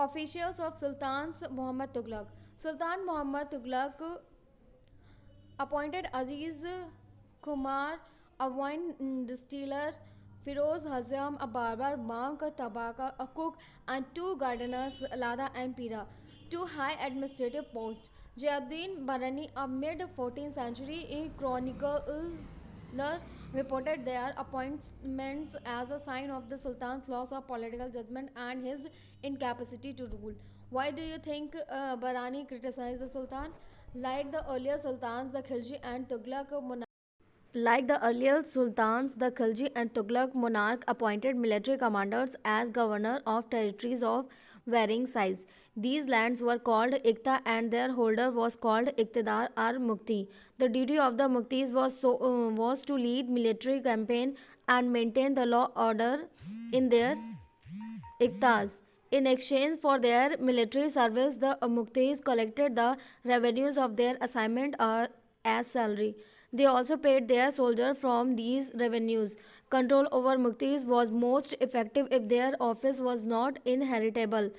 Officials of Sultans Muhammad Tughlaq. Sultan Muhammad Tughlaq appointed Aziz Kumar, a wine distiller, Firoz Hazam, a barber, Bank, Tabaka, a cook, and two gardeners, Lada and Pira, to high administrative posts. Jayuddin Barani, a mid 14th century chronicler, reported their appointments as a sign of the Sultan's loss of political judgment and his incapacity to rule. Why do you think Barani criticized the Sultan? Like the earlier sultans, the Khilji and Tughlaq monarchs. Like the earlier sultans, the Khilji and Tughlaq monarch appointed military commanders as governor of territories of varying size. These lands were called Ikta and their holder was called Iqtidar or Mukti. The duty of the Muktis was to lead military campaign and maintain the law order in their Iktas. In exchange for their military service, the Muktis collected the revenues of their assignment as salary. They also paid their soldiers from these revenues. Control over Muktis was most effective if their office was not inheritable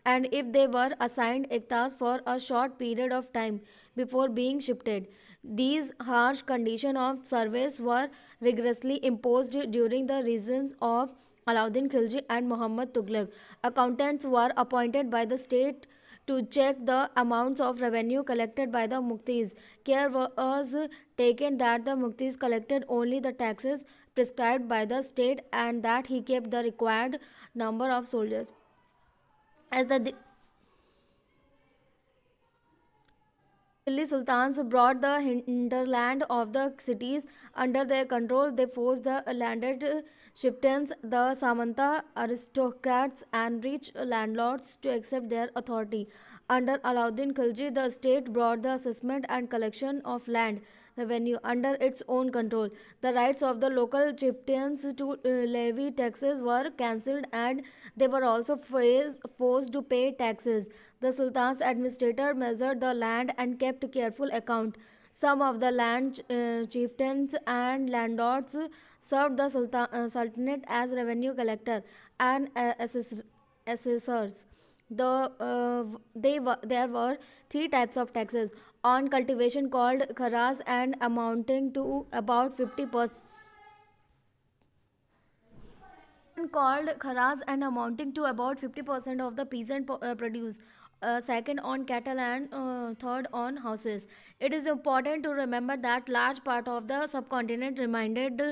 and if they were assigned iktas for a short period of time before being shifted. These harsh conditions of service were rigorously imposed during the reigns of Alauddin Khilji and Muhammad Tughlaq. Accountants were appointed by the state to check the amounts of revenue collected by the muktis. Care was taken that the muktis collected only the taxes prescribed by the state and that he kept the required number of soldiers. As the Delhi sultans brought the hinterland of the cities under their control. They forced the landed chieftains, the Samanta aristocrats, and rich landlords to accept their authority. Under Alauddin Khilji, the state brought the assessment and collection of land revenue under its own control. The rights of the local chieftains to levy taxes were cancelled and they were also forced to pay taxes. The Sultan's administrator measured the land and kept careful account. Some of the land chieftains and landlords served the Sultanate as revenue collector and assessors. There were three types of taxes on cultivation called kharas and amounting to about 50% called kharas and amounting to about 50% of the peasant produce. Second on cattle and third on houses. It is important to remember that large part of the subcontinent remained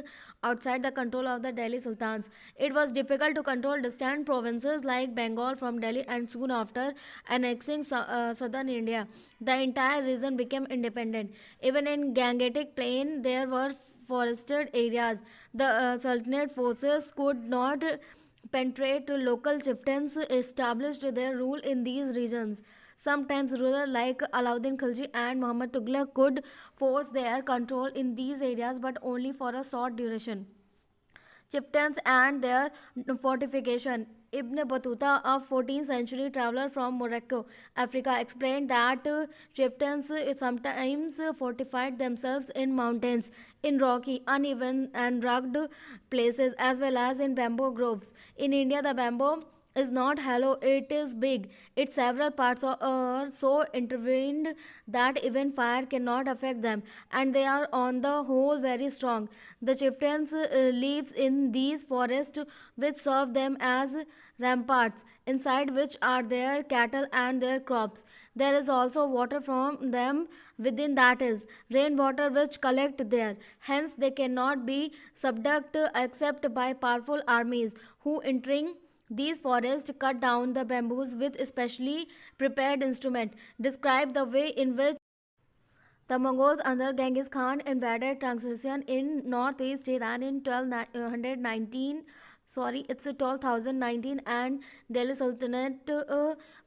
outside the control of the Delhi Sultans. It was difficult to control distant provinces like Bengal from Delhi and soon after annexing southern India, the entire region became independent. Even in Gangetic Plain there were forested areas. The Sultanate forces could not penetrate local chieftains established their rule in these regions. Sometimes rulers like Alauddin Khilji and Muhammad Tughlaq could force their control in these areas but only for a short duration. Chieftains and their fortification. Ibn Battuta, a 14th century traveler from Morocco, Africa, explained that chieftains sometimes fortified themselves in mountains, in rocky, uneven, and rugged places, as well as in bamboo groves. In India, the bamboo is not hollow, it is big. Its several parts are so intertwined that even fire cannot affect them, and they are on the whole very strong. The chieftains lives in these forests which serve them as ramparts, inside which are their cattle and their crops. There is also water from them within, that is, rainwater which collect there. Hence they cannot be subdued except by powerful armies who entering these forests cut down the bamboos with specially prepared instruments. Describe the way in which the Mongols under Genghis Khan invaded Transylvania in northeast Iran in 1219. Sorry, it's 12,019, and Delhi Sultanate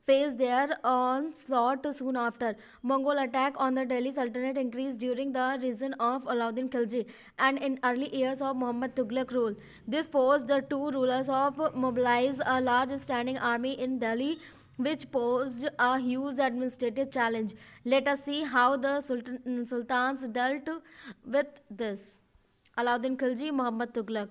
faced their onslaught soon after. Mongol attack on the Delhi Sultanate increased during the reign of Alauddin Khilji and in early years of Muhammad Tughlaq rule. This forced the two rulers to mobilize a large standing army in Delhi, which posed a huge administrative challenge. Let us see how the sultans dealt with this. Alauddin Khilji, Muhammad Tughlaq.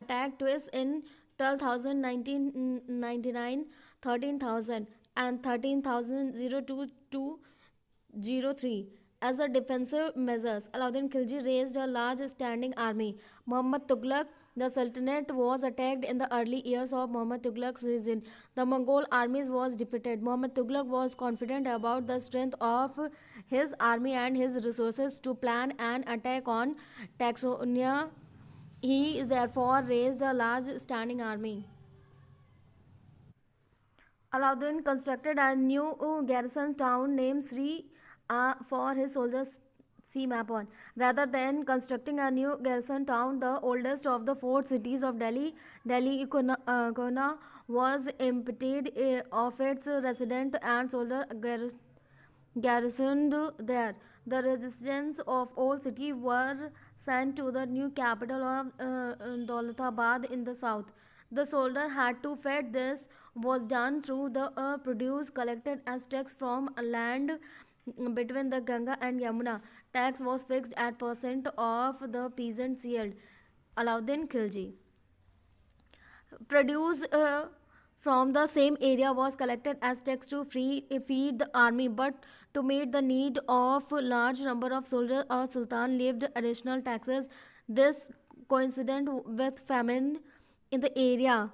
Attack twice in 12,000 1999, 13,000 and 13,002 as a defensive measures. Alauddin Khilji raised a large standing army. Muhammad Tughlaq, the Sultanate was attacked in the early years of Muhammad Tughlaq's reign. The Mongol armies was defeated. Muhammad Tughlaq was confident about the strength of his army and his resources to plan an attack on Taxonia. He therefore raised a large standing army. Alauddin constructed a new garrison town named Sri for his soldiers. See map on. Rather than constructing a new garrison town, the oldest of the four cities of Delhi Kona was emptied of its resident and soldier garrisoned there. The residents of old city were sent to the new capital of Daulatabad in the south. The soldier had to feed. This was done through the produce collected as tax from land between the Ganga and Yamuna. Tax was fixed at percent of the peasants' yield. Alauddin Khilji. Produce from the same area was collected as tax to feed the army, but to meet the need of a large number of soldiers, or sultan levied additional taxes. This coincided with famine in the area.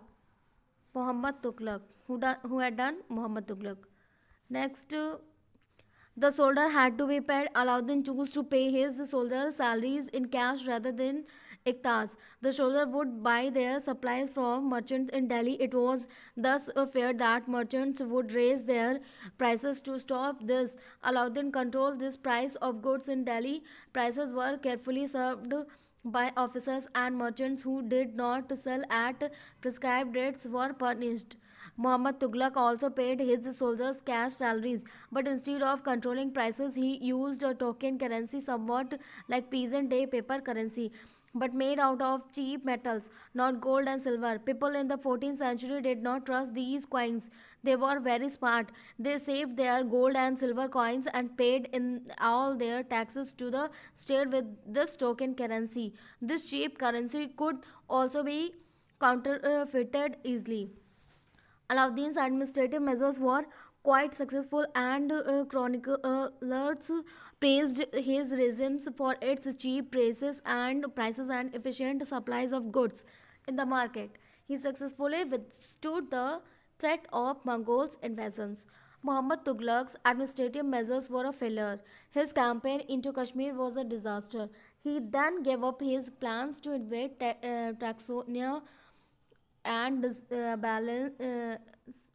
Muhammad Tughlaq, who had done Muhammad Tughlaq. Next, the soldier had to be paid. Alauddin chose to pay his soldiers' salaries in cash rather than iktas. The soldier would buy their supplies from merchants in Delhi. It was thus feared that merchants would raise their prices. To stop this, Alauddin controlled this price of goods in Delhi. Prices were carefully served by officers, and merchants who did not sell at prescribed rates were punished. Muhammad Tughlaq also paid his soldiers cash salaries, but instead of controlling prices, he used a token currency somewhat like peasant day paper currency, but made out of cheap metals, not gold and silver. People in the 14th century did not trust these coins. They were very smart. They saved their gold and silver coins and paid in all their taxes to the state with this token currency. This cheap currency could also be counterfeited easily. Alauddin's administrative measures were quite successful, and chroniclers praised his regimes for its cheap prices and efficient supplies of goods in the market. He successfully withstood the threat of Mongols' invasions. Muhammad Tughlaq's administrative measures were a failure. His campaign into Kashmir was a disaster. He then gave up his plans to invade Taxonia and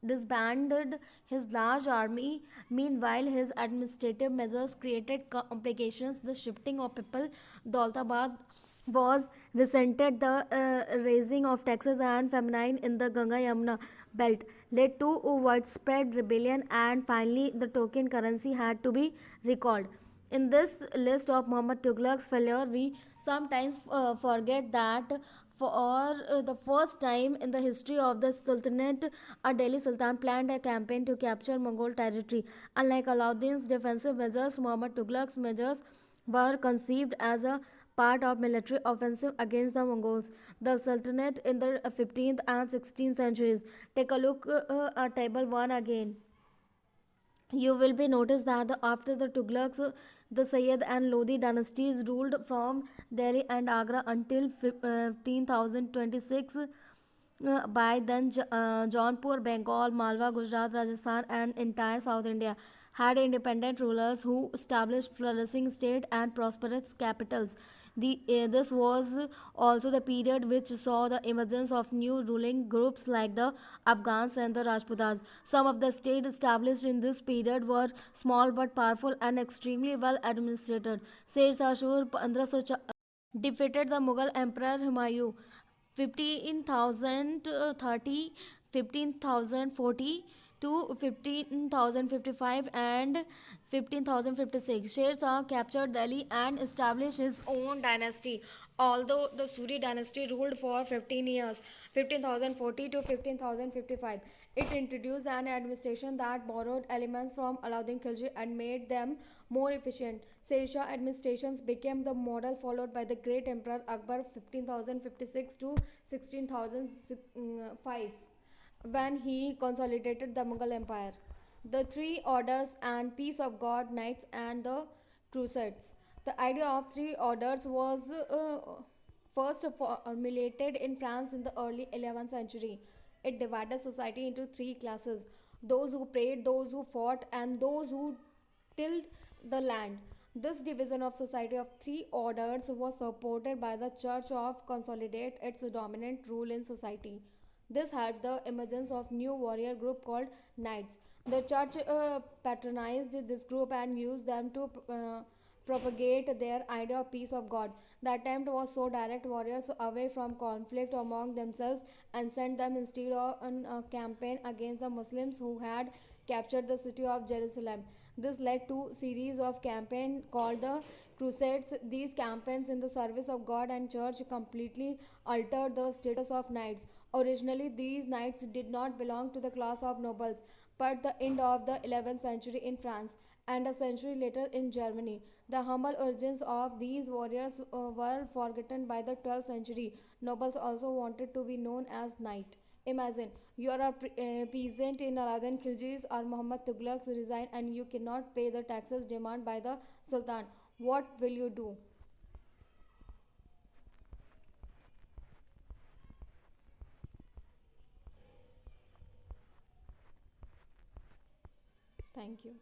disbanded his large army. Meanwhile, his administrative measures created complications. The shifting of people, Daulatabad was resented. The raising of taxes and famine in the Ganga Yamuna belt led to a widespread rebellion, and finally, the token currency had to be recalled. In this list of Muhammad Tughlaq's failure, we sometimes forget that for the first time in the history of the Sultanate, a Delhi Sultan planned a campaign to capture Mongol territory. Unlike Alauddin's defensive measures, Muhammad Tughlaq's measures were conceived as a part of military offensive against the Mongols. The Sultanate in the 15th and 16th centuries. Take a look at table 1 again. You will be noticed that after the Tughlaqs, the Sayyid and Lodi dynasties ruled from Delhi and Agra until 15,026. By then, Jaunpur, Bengal, Malwa, Gujarat, Rajasthan, and entire South India had independent rulers who established flourishing state and prosperous capitals. This was also the period which saw the emergence of new ruling groups like the Afghans and the Rajputas. Some of the states established in this period were small but powerful and extremely well administered. Sher Shah 1500 defeated the Mughal Emperor Humayun 15,030, 15,040 to 15,055 and 15,056. Sher Shah captured Delhi and established his own dynasty. Although the Suri dynasty ruled for 15 years, 15,040 to 15,055, it introduced an administration that borrowed elements from Alauddin Khilji and made them more efficient. Sher administrations became the model followed by the great Emperor Akbar 15,056 to 16,005 when he consolidated the Mughal Empire. The three orders and peace of God, knights, and the crusades. The idea of three orders was first formulated in France in the early 11th century. It divided society into three classes: those who prayed, those who fought, and those who tilled the land. This division of society of three orders was supported by the church of consolidate its dominant rule in society. This helped the emergence of new warrior group called knights. The church patronized this group and used them to propagate their idea of peace of God. The attempt was so direct warriors away from conflict among themselves and sent them instead on a campaign against the Muslims who had captured the city of Jerusalem. This led to series of campaigns called the Crusades. These campaigns in the service of God and church completely altered the status of knights. Originally, these knights did not belong to the class of nobles, but the end of the 11th century in France and a century later in Germany. The humble origins of these warriors were forgotten by the 12th century. Nobles also wanted to be known as knight. Imagine you are a peasant in Aladdin Khilji's or Muhammad Tughlaq's resign and you cannot pay the taxes demanded by the Sultan. What will you do? Thank you.